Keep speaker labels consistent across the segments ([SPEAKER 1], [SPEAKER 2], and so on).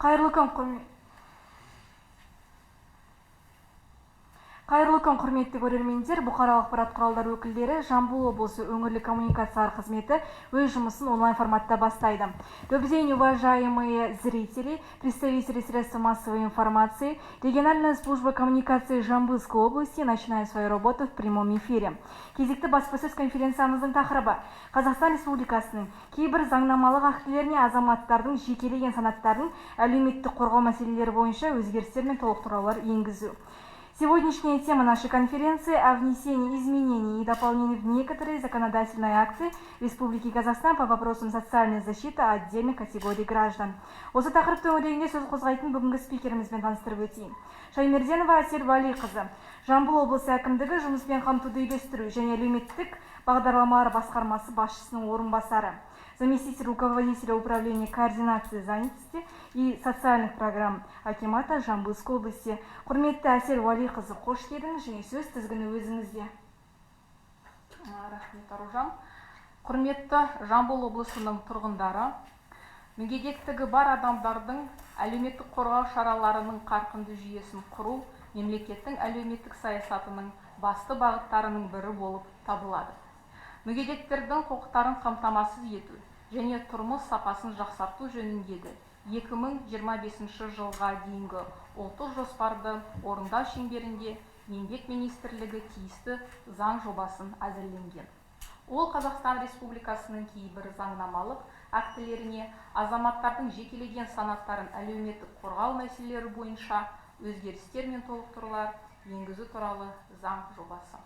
[SPEAKER 1] Қайырлы күн, құрметті көрермендер. Бұқаралық ақпарат құралдары өкілдері Жамбыл облысы өңірлік коммуникациялар қызметі өз жұмысын онлайн форматта бастайды. Добрый день, уважаемые зрители, представители средств массовой информации. Региональная служба коммуникации Жамбылской области начинает свою работу в прямом эфире. Кезекті баспасөз конференциямыздың тақырыбы Қазақстан Республикасының кейбір заңнамалық актілеріне азаматтардың жекелеген санаттарын әлеуметтік қорғау мәселелері бойынша өзгерістер мен толықтырулар енгізу. Сегодняшняя тема нашей конференции о внесении изменений и дополнений в некоторые законодательные акты Республики Казахстан по вопросам социальной защиты отдельных категорий граждан. Осы тақырып төңірегінде сөз қозғайтын бүгінгі спикерімізбен таныстырып өтейін. Шаймерденова Әсел Валиқызы, Жамбыл облысы әкімдігі жұмыспен қамтуды үйлестіру және әлеуметтік бағдарламалар басқармасы басшысының орынбасары, заместитель руководителя управления координации занятости и социальных программ акимата Жамбылской области. Құрметті Әсел Валиқызы, қош келдіңіз, және сөз тізгіні өзіңізде.
[SPEAKER 2] Рахмет, Аружан. Құрметті Жамбыл облысының тұрғындары, мүгедектігі бар адамдардың әлеуметтік қорғау шараларының қарқынды жүйесін құру мемлекеттің әлеуметтік саясатының басты бағыттарының бірі болып табылады. Мүгедектердің құқықтарын қамтамасыз ету және тұрмыс сапасын жақсарту жөніндегі 2025 жылға дейінгі ұлттық жоспарды орындау шеңберінде Еңбек министрлігі тиісті заң жобасын әзірленген. Ол Қазақстан Республикасының кейбір заңнамалық актілеріне азаматтардың жекелеген санаттарын әлеуметтік қорғау мәселелері бойынша өзгерістер мен толықтырулар енгізу туралы заң жобасы.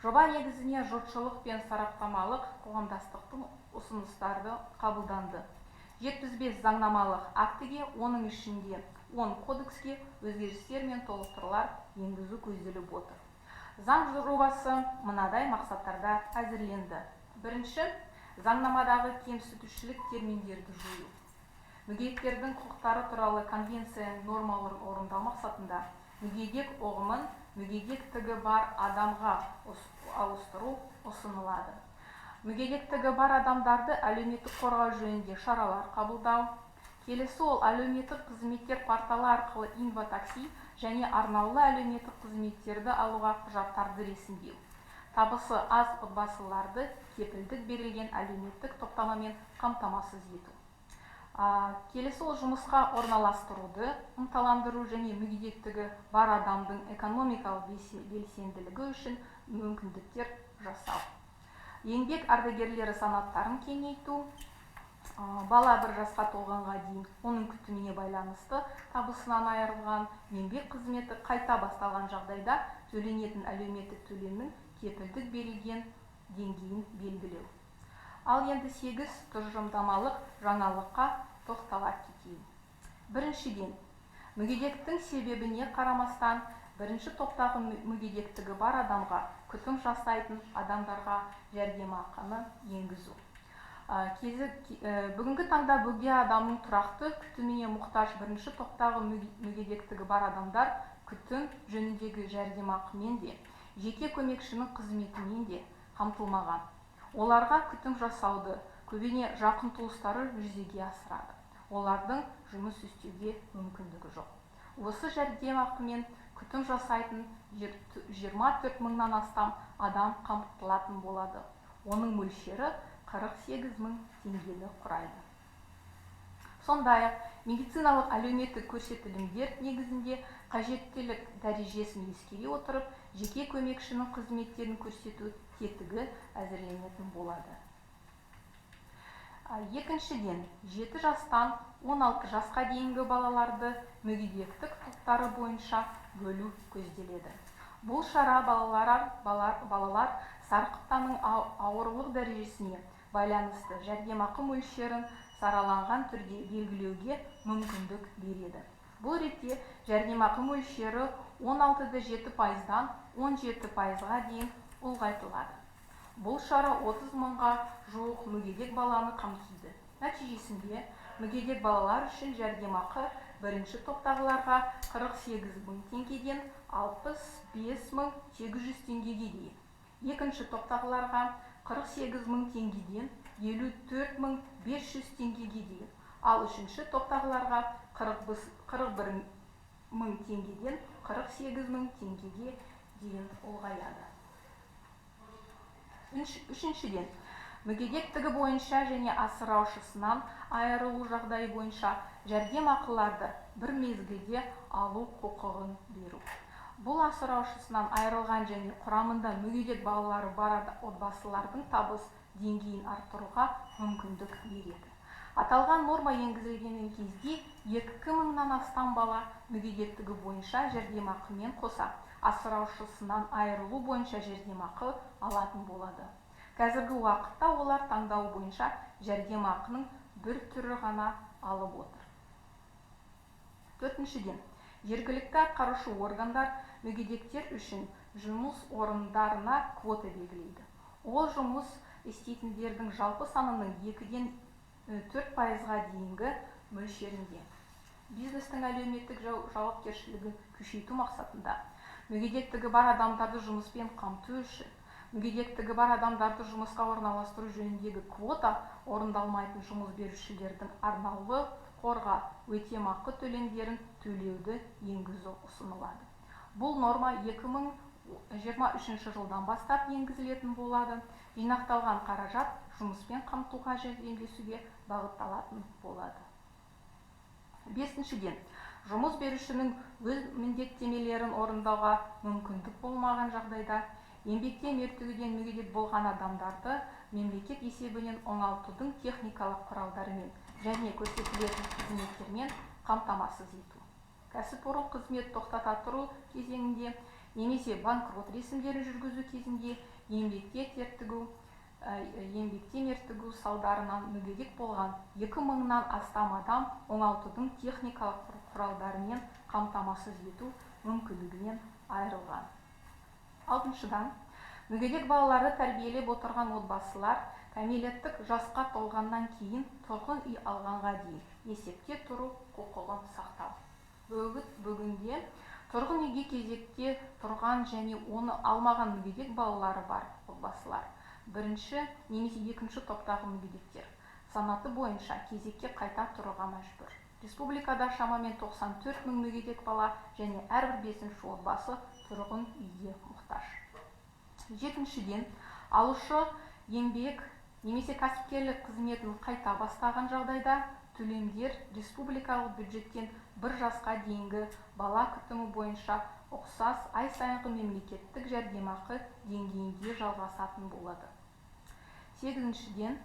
[SPEAKER 2] Жоба негізіне жұртшылық пен сараптамалық қоғамдастықтың ұсыныстары қабылданды. 75 заңнамалық актіге, оның ішінде 10 кодекске өзгерістер мен толықтырулар енгізу көзделіп отыр. Заң жобасы мынадай мақсаттарда әзірленді. Бірінші, заңнамадағы кемсітушілік терминдерді жою. Мүгедектердің құқықтары туралы конвенция нормаларын орындау мақсатында мүгедек ұғымын мүгедектігі бар адамға ауыстыру ұсынылады. Мүгедектігі бар адамдарды әлеуметтік қорғау жөнінде шаралар қабылдау. Келесі ол әлеуметтік қызметтер порталы арқылы инватакси және арнаулы әлеуметтік қызметтерді алуға құжаттарды ресімдеу. Табысы аз отбасыларды кепілдік берілген әлеуметтік топтамамен қамтамасыз ету. Келесі ол жұмысқа орналастыруды ынталандыру және мүгедектігі бар адамдың экономикалық белсенділігі үшін мүмкіндіктер жасау. Еңбек ардагерлері санаттарын кеңейту. Бала 1 жасқа толғанға дейін оның күтіміне байланысты табысынан айырылған еңбек қызметі қайта басталған жағдайда төленетін әлеуметтік төлемнің кепілдік берілген деңгейін белгілеу. Ал енді 8 тұжырымдамалық жаңалыққа тоқтала кетейін. Біріншіден, мүгедектің себебіне қарамастан бірінші топтағы мүгедектігі бар адамға күтім жасайтын адамдарға жәрдемақыны енгізу. Бүгінгі таңда бөгде адамның тұрақты күтіміне мұқтаж бірінші топтағы мүгедектігі бар адамдар күтім жөніндегі жәрдемақымен де, жеке көмекшінің қызметімен де қамтылмаған. Оларға күтім жасауды көбіне жақын туыстары жүзеге асырады. Олардың жұмыс істеуге мүмкіндігі жоқ. Осы жәрдемақымен күтім жасайтын 24 мыңнан астам адам қамтылатын болады. Оның мөлшері 48 мың теңгені құрайды. Сондай-ақ, медициналық әлеуметтік көрсетілімдер негізінде қажеттілік дәрежесін ескере отырып, жеке көмекшінің қызметтерін көрсету тетігі әзірленетін болады. Екіншіден, 7 жастан 16 жасқа дейінгі балаларды мүгедектік топтары бойынша бөлу көзделеді. Бұл шара балалар сарқыттаның ауырлық дәрежесіне байланысты жәрдемақы мөлшерін сараланған түрде белгілеуге мүмкіндік береді. Бұл ретте жәрдемақы мөлшері 16,7%-дан 17%-ға дейін ұлғайтылады. Бұл шара 30 мыңға жуық мүгедек баланы қамтиды. Нәтижесінде мүгедек балалар үшін жәрдемақы бірінші топтағыларға 48 мың теңгеден 65 мың 800 теңгеге дейін. Екінші топтағыларға 48 мың теңгеден 54 мың 500 теңгеге дейін. Ал үшінші топтағыларға 41 мың теңгеден 48 мың теңгеге дейін ұлғаяды. Үшіншіден, мүгедектігі бойынша және асыраушысынан айырылу жағдайы бойынша жәрдемақыларды бір мезгілде алу құқығын беру. Бұл асыраушысынан айырылған және құрамында мүгедек балалары бар отбасылардың табыс деңгейін арттыруға мүмкіндік береді. Аталған норма енгізілген кезде 2 мыңнан астам бала мүгедектігі бойынша жәрдемақымен қоса асыраушысынан айырылу бойынша жәрдемақы алатын болады. Қазіргі уақытта олар таңдау бойынша жәрдемақының бір түрі ғана алып отыр. Төртіншіден, жергілікті атқарушы органдар мүгедектер үшін жұмыс орындарына квота белгілейді. Ол жұмыс істейтіндердің жалпы санының 2-ден 4%-ға дейінгі мөлшерінде. Бизнестің әлеуметтік жауапкершілігін күшейту мақсатында мүгедектігі бар адамдарды жұмыспен қамту үшін мүгедектігі бар адамдарды жұмысқа орналастыру жөніндегі квота орындалмайтын жұмыс берушілердің арнаулы қорға өтемақы төлемдерін төлеуді енгізу ұсынылады. Бұл норма 2023 жылдан бастап енгізілетін болады. Жинақталған қаражат жұмыспен қамтуға жәрдемдесуге бағытталатын болады. Бесіншіден, жұмыс берушінің өз міндеттемелерін орындауға мүмкіндік болмаған жағдайда еңбекте мертігуден мүгедек болған адамдарды мемлекет есебінен оңалтудың техникалық құралдарымен және көрсетілетін қызметтермен қамтамасыз ету. Кәсіпорын қызмет тоқтата тұру кезеңінде немесе банкрот рәсімдерін жүргізу кезінде еңбекте мертігу салдарынан мүгедек болған 2 мыңнан астам адам оңалтудың техникалық құралдарымен қамтамасыз ету мүмкіндігінен айырылған. Алтыншыдан, мүгедек балаларды тәрбиелеп отырған отбасылар кәмелеттік жасқа толғаннан кейін тұрғын үй алғанға дейін есепте тұру құқығын сақтау. Бүгінде тұрғын үйге кезекте тұрған және оны алмаған мүгедек балалары бар отбасылар бірінші немесе екінші топтағы мүгедектер санаты бойынша кезекке қайта тұруға мәжбүр. Республикада шамамен 94 мың мүгедек бала және әрбір 5-ші отбасы тұрғын үйге мұқтаж. Жетіншіден, алушы еңбек немесе кәсіпкерлік қызметін қайта бастаған жағдайда төлемдер республикалық бюджеттен 1 жасқа дейінгі бала күтімі бойынша ұқсас ай сайынғы мемлекеттік жәрдемақы деңгейінде жалғасатын болады. Сегізіншіден,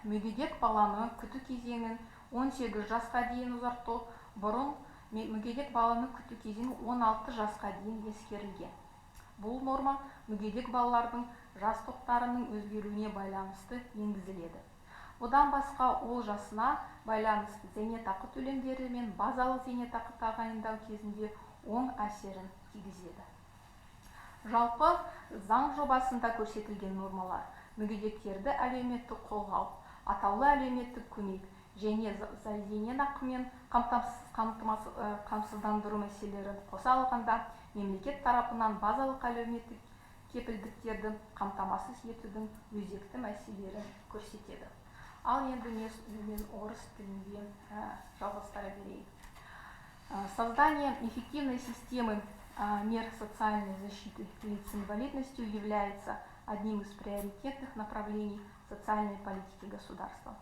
[SPEAKER 2] мүгедек баланы күту кезеңін 18 жасқа дейін ұзарту бұрын мүгедек баланы күту кезеңі 16 жасқа дейін ескерілген. Бұл норма мүгедек балалардың жас топтарының өзгеруіне байланысты енгізіледі. Одан басқа ол жасына байланысты зейнетақы төлемдері мен базалық зейнетақы тағайындау кезінде оң әсерін тигізеді. Жалпы заң жобасында көрсетілген нормалар мүгедектерді әлеуметтік қолдау, атаулы әлеуметтік көмек және зейнетақымен қамсыздандыру мәселелерін қоса алғанда мемлекет тарапынан базалық әлеуметтік кепілдіктерді қамтамасыз етудің өзекті мәселелерін көрсетеді. Ал енді мен орыс тілінде жалғастыра берейін. Создание эффективной системы мер социальной защиты лиц с инвалидностью является одним из приоритетных направлений социальной политики государства.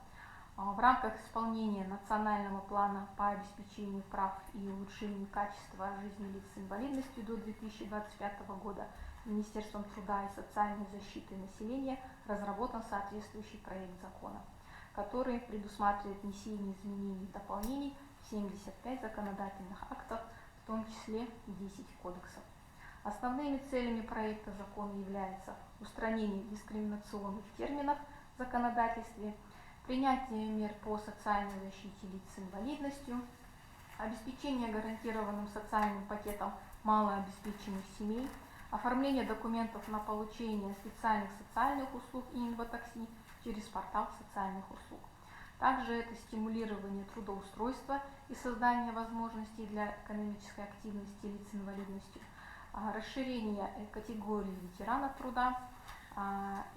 [SPEAKER 2] В рамках исполнения национального плана по обеспечению прав и улучшению качества жизни лиц с инвалидностью до 2025 года Министерством труда и социальной защиты населения разработан соответствующий проект закона, который предусматривает внесение изменений и дополнений в 75 законодательных актов, в том числе 10 кодексов. Основными целями проекта закона являются устранение дискриминационных терминов в законодательстве, принятие мер по социальной защите лиц с инвалидностью, обеспечение гарантированным социальным пакетом малообеспеченных семей, оформление документов на получение специальных социальных услуг и инватакси через портал социальных услуг. Также это стимулирование трудоустройства и создание возможностей для экономической активности лиц с инвалидностью, расширение категории ветеранов труда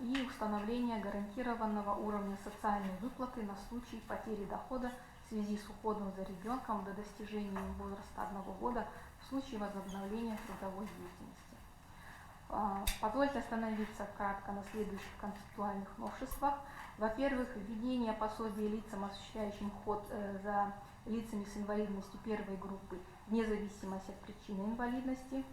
[SPEAKER 2] и установление гарантированного уровня социальной выплаты на случай потери дохода связи с уходом за ребенком до достижения возраста 1 года в случае возобновления трудовой деятельности. Позвольте остановиться кратко на следующих концептуальных новшествах. Во-первых, введение пособия лицам, осуществляющим уход за лицами с инвалидностью первой группы, вне зависимости от причины инвалидности.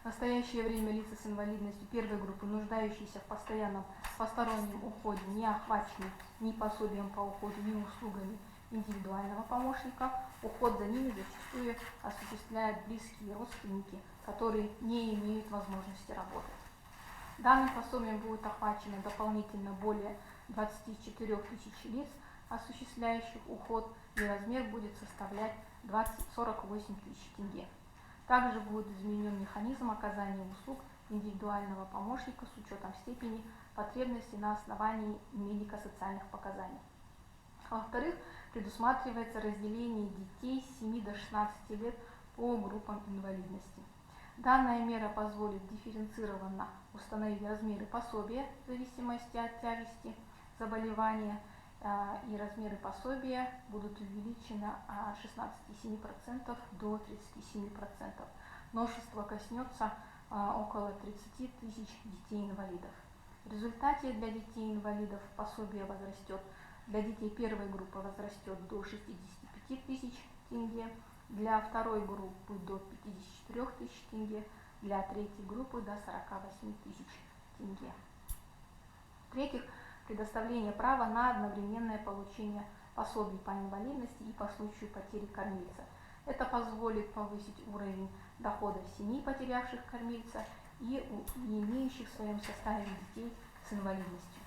[SPEAKER 2] В настоящее время лица с инвалидностью первой группы, нуждающиеся в постоянном постороннем уходе, не охвачены ни пособием по уходу, ни услугами индивидуального помощника. Уход за ними зачастую осуществляют близкие родственники, которые не имеют возможности работать. Данным пособием будет охвачено дополнительно более 24 тысяч лиц, осуществляющих уход, и размер будет составлять 48 тысяч тенге. Также будет изменен механизм оказания услуг индивидуального помощника с учетом степени потребностей на основании медико-социальных показаний. Во-вторых, предусматривается разделение детей с 7 до 16 лет по группам инвалидности. Данная мера позволит дифференцированно установить размеры пособия в зависимости от тяжести заболевания, и размеры пособия будут увеличены от 16,7% до 37%. Новшество коснется около 30 тысяч детей-инвалидов. В результате для детей-инвалидов пособие возрастет, для детей первой группы возрастет до 65 тысяч тенге, для второй группы до 54 тысяч тенге, для третьей группы до 48 тысяч тенге. В-третьих, предоставление права на одновременное получение пособий по инвалидности и по случаю потери кормильца. Это позволит повысить уровень доходов семей, потерявших кормильца, и имеющих в своем составе детей с инвалидностью.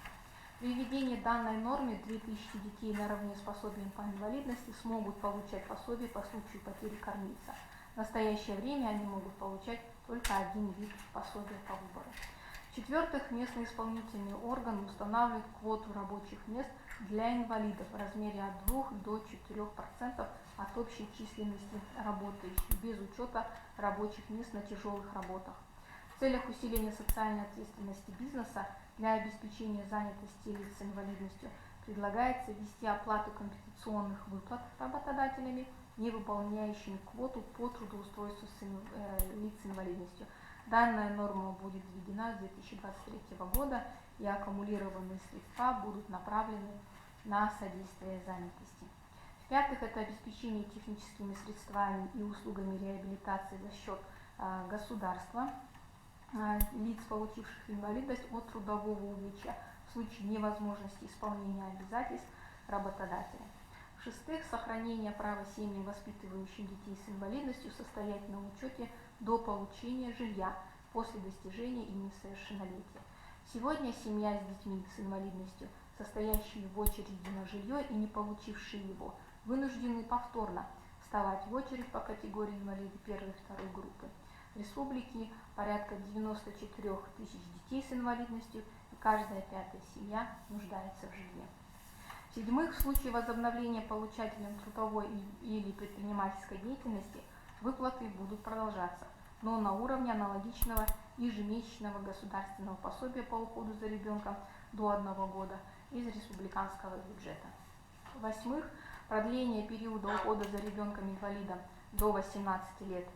[SPEAKER 2] При введении данной нормы 2000 детей наравне с пособием по инвалидности смогут получать пособие по случаю потери кормильца. В настоящее время они могут получать только один вид пособия по выбору. В-четвертых, местный исполнительный орган устанавливает квоту рабочих мест для инвалидов в размере от 2 до 4% от общей численности работающих, без учета рабочих мест на тяжелых работах. В целях усиления социальной ответственности бизнеса для обеспечения занятости лиц с инвалидностью предлагается ввести оплату компенсационных выплат работодателями, не выполняющими квоту по трудоустройству лиц с инвалидностью. Данная норма будет введена с 2023 года, и аккумулированные средства будут направлены на содействие занятости. В-пятых, это обеспечение техническими средствами и услугами реабилитации за счет государства лиц, получивших инвалидность от трудового увечья в случае невозможности исполнения обязательств работодателя. В-шестых, сохранение права семьи, воспитывающим детей с инвалидностью, состоять на учете до получения жилья после достижения ими совершеннолетия. Сегодня семья с детьми с инвалидностью, состоящие в очереди на жилье и не получившие его, вынуждены повторно вставать в очередь по категории инвалиды первой и второй группы. В республике порядка 94 тысяч детей с инвалидностью, и каждая пятая семья нуждается в жилье. В-седьмых, в случае возобновления получателем трудовой или предпринимательской деятельности выплаты будут продолжаться, но на уровне аналогичного ежемесячного государственного пособия по уходу за ребенком до 1 года из республиканского бюджета. В-восьмых, продление периода ухода за ребенком-инвалидом до 18 лет.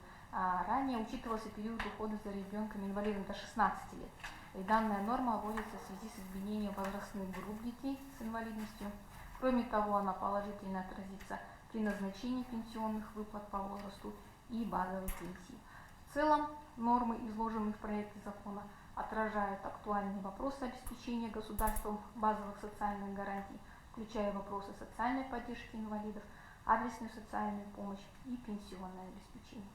[SPEAKER 2] Ранее учитывался период ухода за ребенком-инвалидом до 16 лет. И данная норма вводится в связи с изменением возрастных групп детей с инвалидностью. Кроме того, она положительно отразится при назначении пенсионных выплат по возрасту и базовой пенсии. В целом, нормы, изложенные в проекте закона, отражают актуальные вопросы обеспечения государством базовых социальных гарантий, включая вопросы социальной поддержки инвалидов, адресную социальную помощь и пенсионное обеспечение.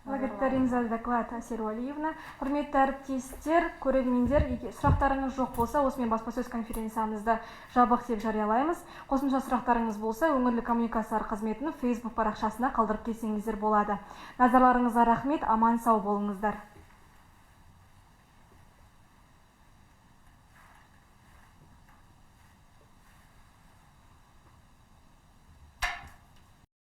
[SPEAKER 1] Благодарим доклад, Асер Уалиевна. Құрметті әріптестер, көрермендер, сұрақтарыңыз жоқ болса, осымен баспасөз конференциямызды жабық деп жариялаймыз. Қосымша сұрақтарыңыз болса, өңірлік коммуникациялар қызметінің Facebook парақшасына қалдырып кетсеңіздер болады. Назарларыңызға рахмет, аман сау болыңыздар.